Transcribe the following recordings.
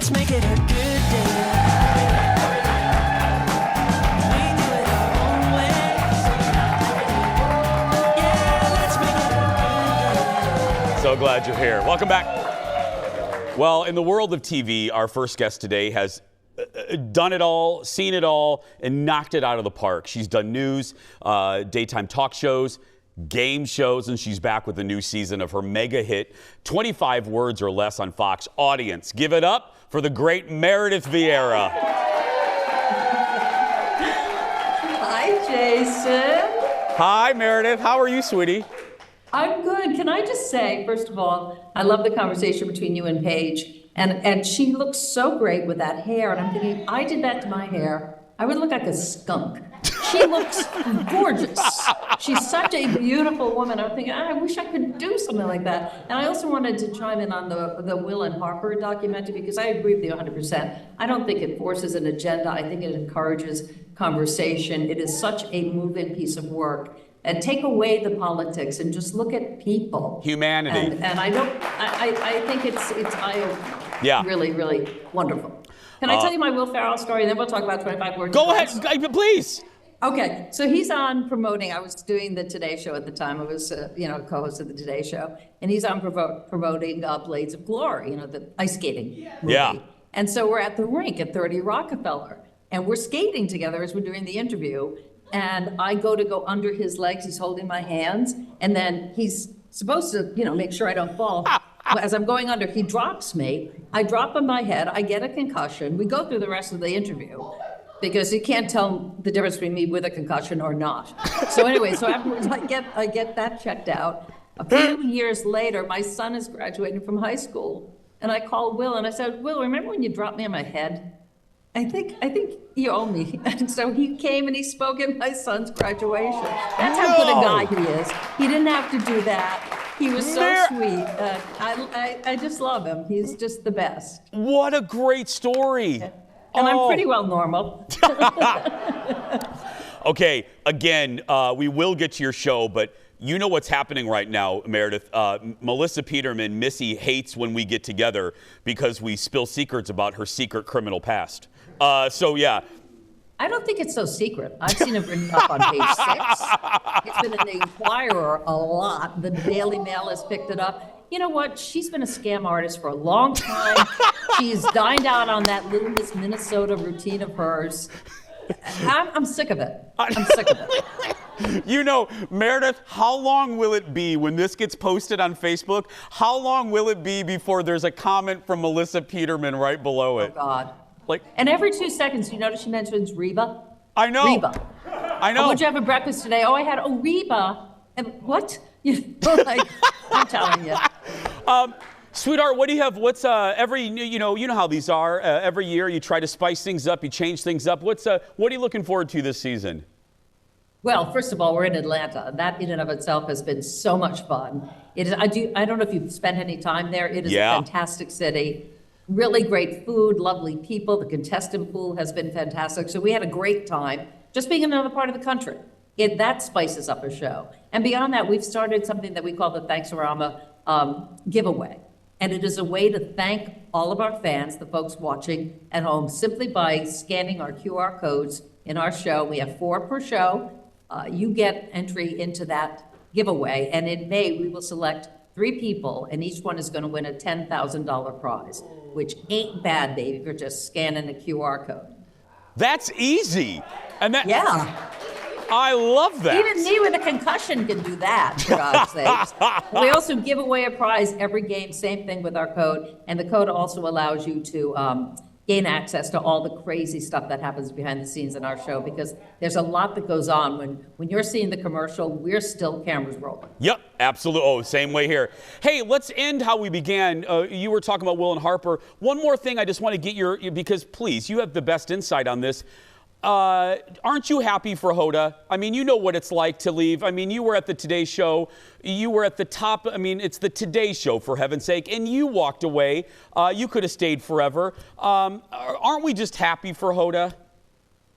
let's make it a good day. We do it our own way. Yeah, let's make it a good day. So glad you're here. Welcome back. Well, in the world of TV, our first guest today has done it all, seen it all, and knocked it out of the park. She's done news, daytime talk shows, game shows, and she's back with a new season of her mega hit, 25 Words or Less on Fox. Audience, give it up for the great Meredith Vieira. Hi, Jason. Hi, Meredith. How are you, sweetie? I'm good. Can I just say, first of all, I love the conversation between you and Paige. And she looks so great with that hair. And I'm thinking, I did that to my hair, I would look like a skunk. She looks gorgeous. She's such a beautiful woman. I'm thinking, I wish I could do something like that. And I also wanted to chime in on the Will and Harper documentary, because I agree with you 100%. I don't think it forces an agenda. I think it encourages conversation. It is such a moving piece of work. And take away the politics and just look at people. Humanity. And I think it's eye-opening. Yeah. Really, really wonderful. Can I tell you my Will Ferrell story, and then we'll talk about 25 Words? Go ahead, please. Okay, so he's on promoting. I was doing the Today Show at the time. I was, co-host of the Today Show, and he's on promoting Blades of Glory, the ice skating movie. Yeah. And so we're at the rink at 30 Rockefeller, and we're skating together as we're doing the interview. And I go under his legs. He's holding my hands, and then he's supposed to, make sure I don't fall. As I'm going under, he drops me. I drop on my head. I get a concussion. We go through the rest of the interview because you can't tell the difference between me with a concussion or not. So anyway, afterwards I get that checked out. A few years later, my son is graduating from high school, and I called Will and I said, Will, remember when you dropped me on my head? I think you owe me. And so he came and he spoke at my son's graduation. That's how good a guy he is. He didn't have to do that. He was so sweet. I just love him. He's just the best. What a great story. And I'm pretty well normal. Okay, again, we will get to your show, but you know what's happening right now, Meredith. Melissa Peterman, Missy, hates when we get together because we spill secrets about her secret criminal past. Yeah. I don't think it's so secret. I've seen it written up on page 6. It's been in the Inquirer a lot. The Daily Mail has picked it up. You know what? She's been a scam artist for a long time. She's dined out on that Little Miss Minnesota routine of hers. I'm sick of it. I'm sick of it. Meredith, how long will it be when this gets posted on Facebook? How long will it be before there's a comment from Melissa Peterman right below it? Oh, God. And every 2 seconds, you notice she mentions Reba? I know. Reba. I know. Oh, what'd you have for breakfast today? Oh, I had Reba. And what? I'm telling you. Sweetheart, what do you have? What's you know how these are. Every year you try to spice things up, you change things up. What are you looking forward to this season? Well, first of all, we're in Atlanta. That in and of itself has been so much fun. It is. I don't know if you've spent any time there. It is a fantastic city. Really great food, lovely people. The contestant pool has been fantastic. So we had a great time just being in another part of the country. That spices up a show. And beyond that, we've started something that we call the Thanks-orama giveaway. And it is a way to thank all of our fans, the folks watching at home, simply by scanning our QR codes in our show. We have 4 per show. You get entry into that giveaway. And in May, we will select 3 people, and each one is going to win a $10,000 prize, which ain't bad, baby, if you're just scanning a QR code. That's easy. Yeah. I love that. Even me with a concussion can do that, for God's sakes. We also give away a prize every game, same thing with our code. And the code also allows you to gain access to all the crazy stuff that happens behind the scenes in our show, because there's a lot that goes on. When you're seeing the commercial, we're still cameras rolling. Yep, absolutely. Oh, same way here. Hey, let's end how we began. You were talking about Will and Harper. One more thing I just want to get because please, you have the best insight on this. Aren't you happy for Hoda? I mean, you know what it's like to leave. I mean, you were at the Today Show. You were at the top. I mean, it's the Today Show, for heaven's sake, and you walked away. You could have stayed forever. Aren't we just happy for Hoda?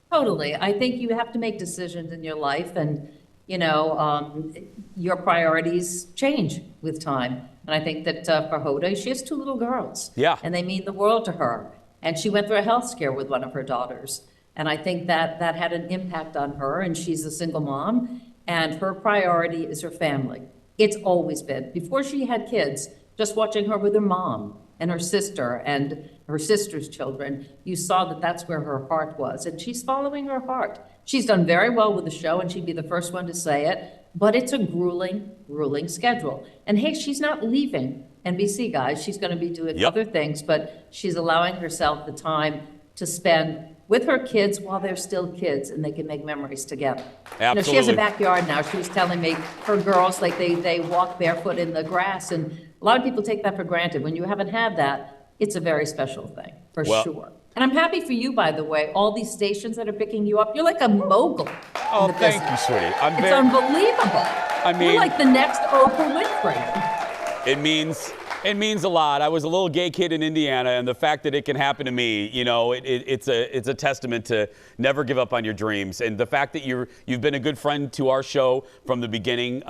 Totally. I think you have to make decisions in your life, and your priorities change with time. And I think that for Hoda, she has 2 little girls. Yeah. And they mean the world to her. And she went through a health scare with one of her daughters. And I think that that had an impact on her. And she's a single mom. And her priority is her family. It's always been. Before she had kids, just watching her with her mom and her sister and her sister's children, you saw that that's where her heart was. And she's following her heart. She's done very well with the show, and she'd be the first one to say it. But it's a grueling, grueling schedule. And hey, she's not leaving NBC, guys. She's going to be doing other things, but she's allowing herself the time to spend with her kids while they're still kids and they can make memories together. Absolutely. She has a backyard now. She was telling me her girls, like they walk barefoot in the grass, and a lot of people take that for granted. When you haven't had that, it's a very special thing, for sure. And I'm happy for you, by the way, all these stations that are picking you up. You're like a mogul. Oh, thank you, sweetie. It's unbelievable. I mean, you're like the next Oprah Winfrey. It means a lot. I was a little gay kid in Indiana, and the fact that it can happen to me, it's a testament to never give up on your dreams. And the fact that you've been a good friend to our show from the beginning.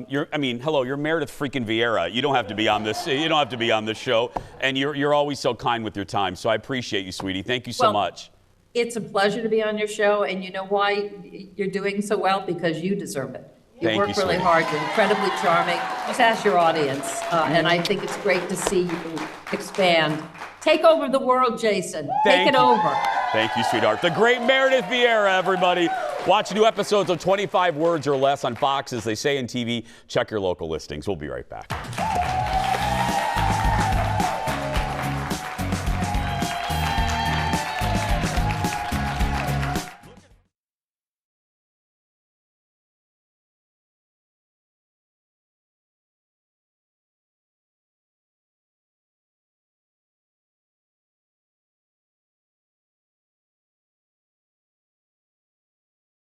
You're Meredith freaking Vieira. You don't have to be on this. You don't have to be on this show, and you're always so kind with your time. So I appreciate you, sweetie. Thank you so much. It's a pleasure to be on your show, and you know why you're doing so well? Because you deserve it. You work really hard. You're incredibly charming. Just ask your audience. And I think it's great to see you expand. Take over the world, Jason. Take it over. Thank you, sweetheart. The great Meredith Vieira, everybody. Watch new episodes of 25 Words or Less on Fox. As they say in TV, check your local listings. We'll be right back.